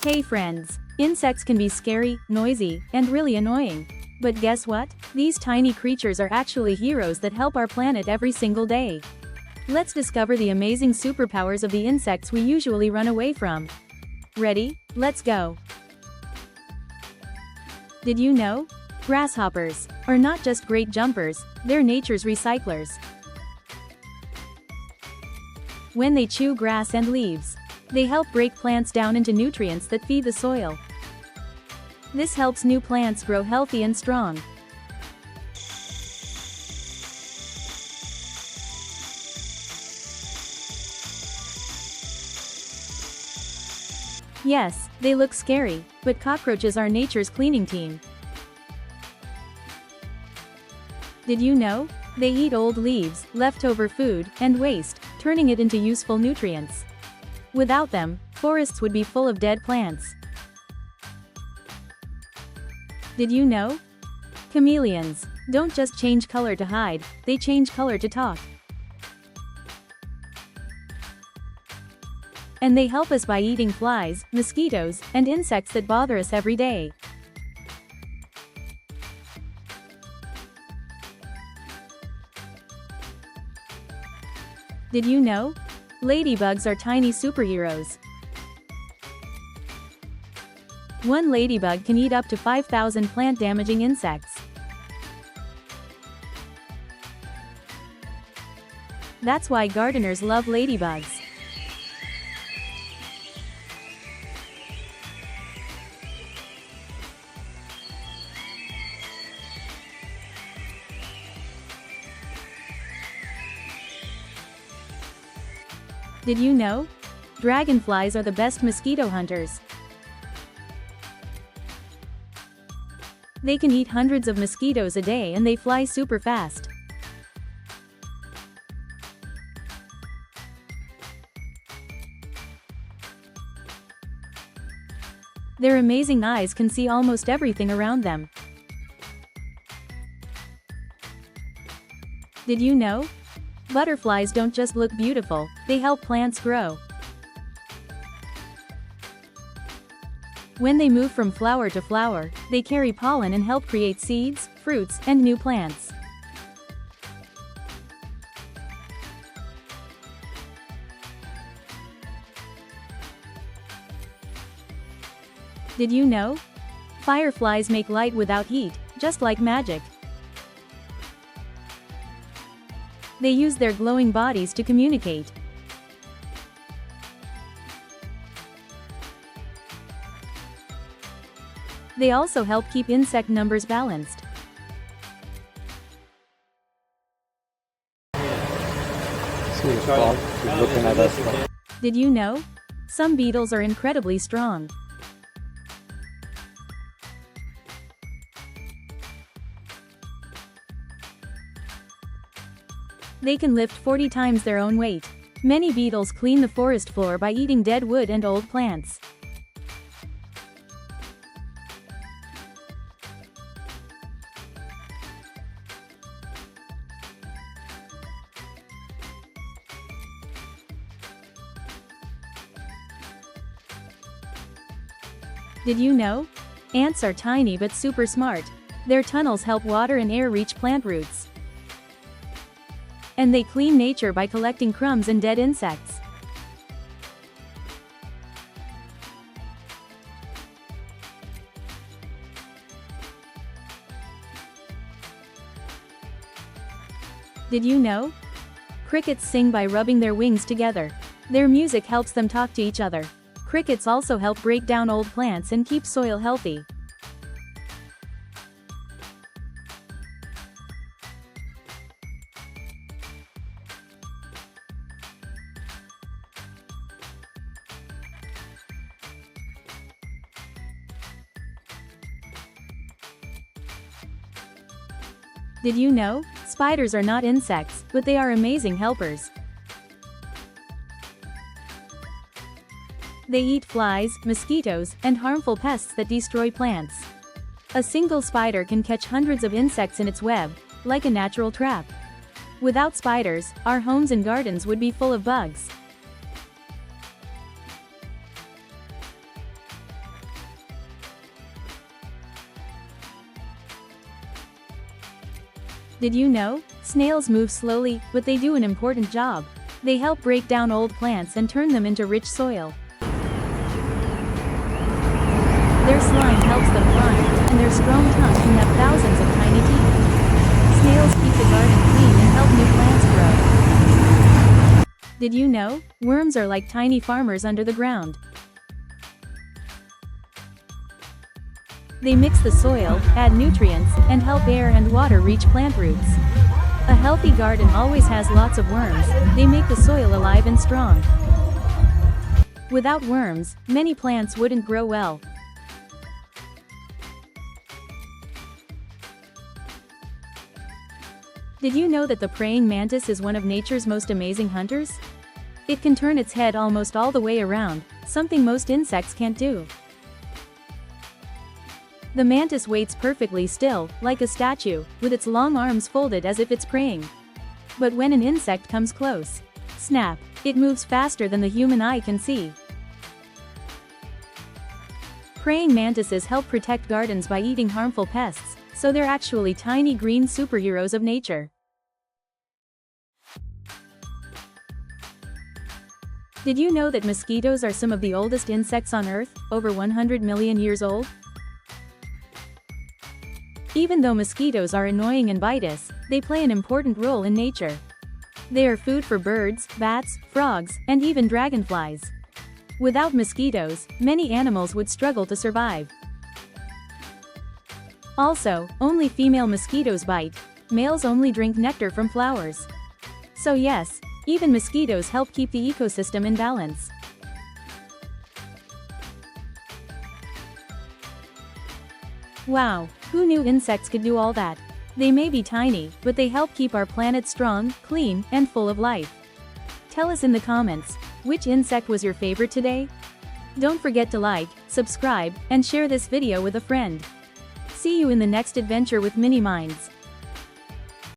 Hey friends, insects can be scary, noisy, and really annoying. But guess what? These tiny creatures are actually heroes that help our planet every single day. Let's discover the amazing superpowers of the insects we usually run away from. Ready? Let's go. Did you know? Grasshoppers are not just great jumpers, they're nature's recyclers. When they chew grass and leaves, they help break plants down into nutrients that feed the soil. This helps new plants grow healthy and strong. Yes, they look scary, but cockroaches are nature's cleaning team. Did you know? They eat old leaves, leftover food, and waste, turning it into useful nutrients. Without them, forests would be full of dead plants. Did you know? Chameleons don't just change color to hide, they change color to talk. And they help us by eating flies, mosquitoes, and insects that bother us every day. Did you know? Ladybugs are tiny superheroes. One ladybug can eat up to 5,000 plant-damaging insects. That's why gardeners love ladybugs. Did you know? Dragonflies are the best mosquito hunters. They can eat hundreds of mosquitoes a day and they fly super fast. Their amazing eyes can see almost everything around them. Did you know? Butterflies don't just look beautiful, they help plants grow. When they move from flower to flower, they carry pollen and help create seeds, fruits, and new plants. Did you know? Fireflies make light without heat, just like magic. They use their glowing bodies to communicate. They also help keep insect numbers balanced. Looking at us. Did you know? Some beetles are incredibly strong. They can lift 40 times their own weight. Many beetles clean the forest floor by eating dead wood and old plants. Did you know? Ants are tiny but super smart. Their tunnels help water and air reach plant roots. And they clean nature by collecting crumbs and dead insects. Did you know? Crickets sing by rubbing their wings together. Their music helps them talk to each other. Crickets also help break down old plants and keep soil healthy. Did you know? Spiders are not insects, but they are amazing helpers. They eat flies, mosquitoes, and harmful pests that destroy plants. A single spider can catch hundreds of insects in its web, like a natural trap. Without spiders, our homes and gardens would be full of bugs. Did you know? Snails move slowly, but they do an important job. They help break down old plants and turn them into rich soil. Their slime helps them climb, and their strong tongue can have thousands of tiny teeth. Snails keep the garden clean and help new plants grow. Did you know? Worms are like tiny farmers under the ground. They mix the soil, add nutrients, and help air and water reach plant roots. A healthy garden always has lots of worms. They make the soil alive and strong. Without worms, many plants wouldn't grow well. Did you know that the praying mantis is one of nature's most amazing hunters? It can turn its head almost all the way around, something most insects can't do. The mantis waits perfectly still, like a statue, with its long arms folded as if it's praying. But when an insect comes close, snap, it moves faster than the human eye can see. Praying mantises help protect gardens by eating harmful pests, so they're actually tiny green superheroes of nature. Did you know that mosquitoes are some of the oldest insects on Earth, over 100 million years old? Even though mosquitoes are annoying and bite us, they play an important role in nature. They are food for birds, bats, frogs, and even dragonflies. Without mosquitoes, many animals would struggle to survive. Also, only female mosquitoes bite. Males only drink nectar from flowers. So yes, even mosquitoes help keep the ecosystem in balance. Wow, who knew insects could do all that? They may be tiny, but they help keep our planet strong, clean, and full of life. Tell us in the comments, which insect was your favorite today? Don't forget to like, subscribe, and share this video with a friend. See you in the next adventure with Mini Minds.